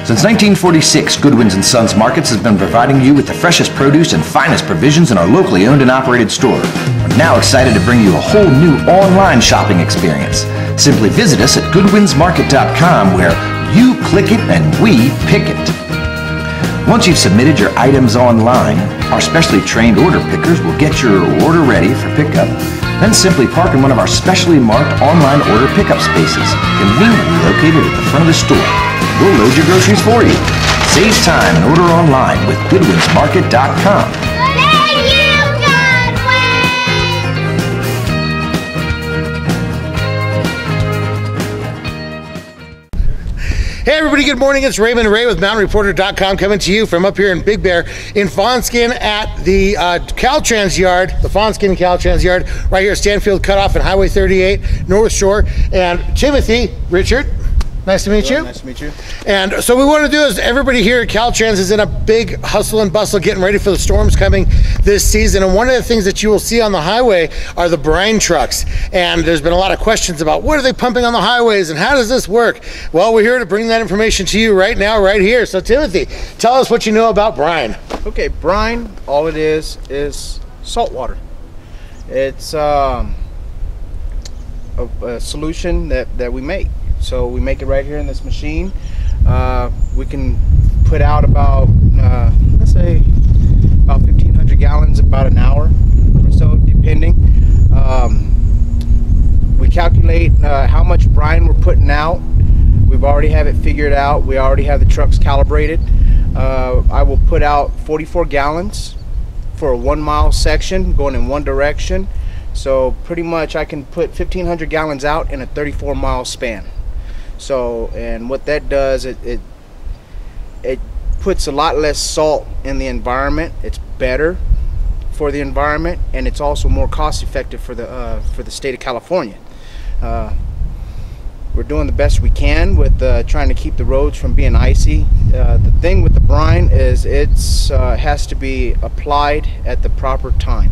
Since 1946, Goodwin's & Sons Markets has been providing you with the freshest produce and finest provisions in our locally owned and operated store. We're now excited to bring you a whole new online shopping experience. Simply visit us at goodwinsmarket.com, where you click it and we pick it. Once you've submitted your items online, our specially trained order pickers will get your order ready for pickup. Then simply park in one of our specially marked online order pickup spaces, conveniently located at the front of the store. We'll load your groceries for you. Save time and order online with goodwinsmarket.com. Hey everybody, good morning. It's Raymond Ray with MountainReporter.com coming to you from up here in Big Bear in Fawnskin at the Caltrans yard, the Fawnskin Caltrans yard, right here at Stanfield Cutoff and Highway 38, North Shore. And Timothy, Richard, nice to meet you. Nice to meet you. And so what we want to do is everybody here at Caltrans is in a big hustle and bustle getting ready for the storms coming this season. And one of the things that you will see on the highway are the brine trucks. And there's been a lot of questions about what are they pumping on the highways and how does this work? Well, we're here to bring that information to you right now, right here. So Timothy, tell us what you know about brine. Okay, brine, all it is salt water. It's a solution that we make. So we make it right here in this machine. We can put out about, let's say, about 1,500 gallons about an hour or so, depending. We calculate how much brine we're putting out. We've already have it figured out. We already have the trucks calibrated. I will put out 44 gallons for a 1 mile section going in one direction. So pretty much I can put 1,500 gallons out in a 34-mile span. So, and what that does, it puts a lot less salt in the environment. It's better for the environment, and it's also more cost effective for the state of California. We're doing the best we can with trying to keep the roads from being icy. The thing with the brine is it has to be applied at the proper time.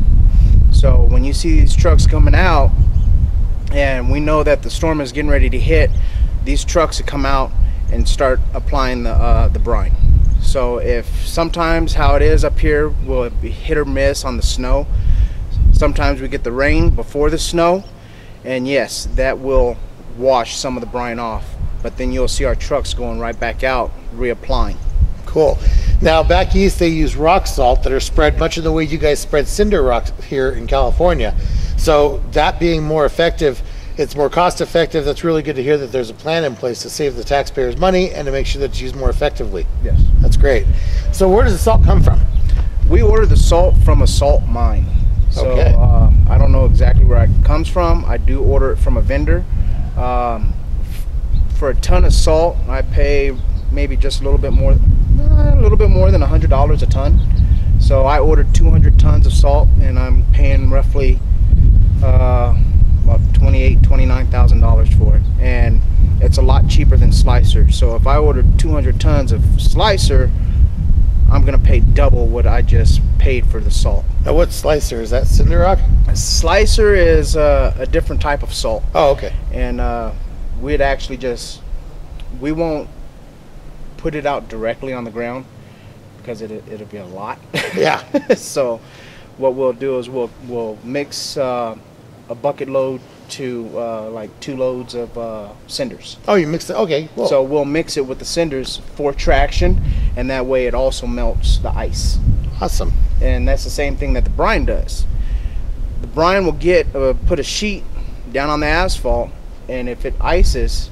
So when you see these trucks coming out, and we know that the storm is getting ready to hit, these trucks will come out and start applying the brine. So if sometimes how it is up here will be hit or miss on the snow. Sometimes we get the rain before the snow, and yes, that will wash some of the brine off. But then you'll see our trucks going right back out, reapplying. Cool. Now back east they use rock salt that are spread much of the way you guys spread cinder rocks here in California. So that being more effective, it's more cost effective. That's really good to hear that there's a plan in place to save the taxpayers money and to make sure that it's used more effectively. Yes. That's great. So where does the salt come from? We order the salt from a salt mine. So okay. I don't know exactly where it comes from. I do order it from a vendor. For a ton of salt, I pay maybe just a little bit more than $100 a ton. So I ordered 200 tons of salt, and I'm paying roughly about $29,000 for it, and it's a lot cheaper than slicer. So if I ordered 200 tons of slicer, I'm gonna pay double what I just paid for the salt. Now what's slicer? Is that cinder rock? Slicer is a different type of salt. Oh, okay. And we'd actually we won't put it out directly on the ground because it'll be a lot. Yeah. So what we'll do is we'll mix a bucket load to like 2 loads of cinders. Oh, you mix it. Okay, cool. So we'll mix it with the cinders for traction, and that way it also melts the ice. Awesome. And that's the same thing that the brine does. The brine will put a sheet down on the asphalt, and if it ices,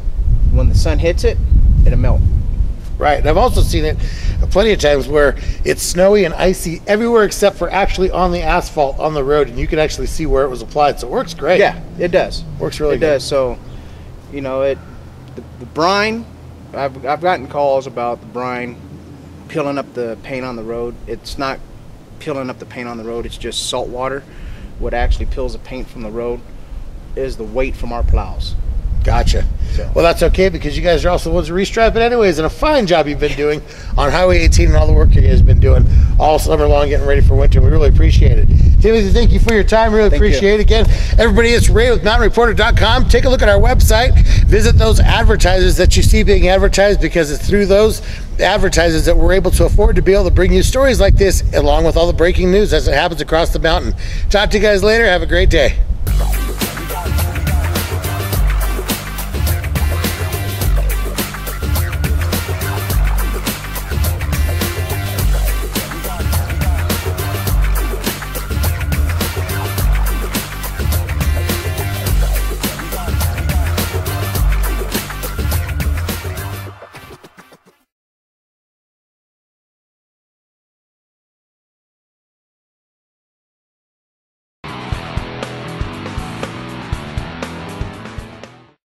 when the sun hits it, it'll melt. Right, and I've also seen it plenty of times where it's snowy and icy everywhere except for actually on the asphalt on the road, and you can actually see where it was applied. So it works great. Yeah, it does. Works really good. It does. So, you know, the brine. I've gotten calls about the brine peeling up the paint on the road. It's not peeling up the paint on the road. It's just salt water. What actually peels the paint from the road is the weight from our plows. Gotcha. Well, that's okay, because you guys are also the ones who restripe it anyways, and a fine job you've been doing on Highway 18 and all the work you guys have been doing all summer long getting ready for winter. We really appreciate it. Timothy, thank you for your time. Really appreciate it. Again, everybody, it's Ray with mountainreporter.com. Take a look at our website. Visit those advertisers that you see being advertised, because it's through those advertisers that we're able to afford to be able to bring you stories like this, along with all the breaking news as it happens across the mountain. Talk to you guys later. Have a great day.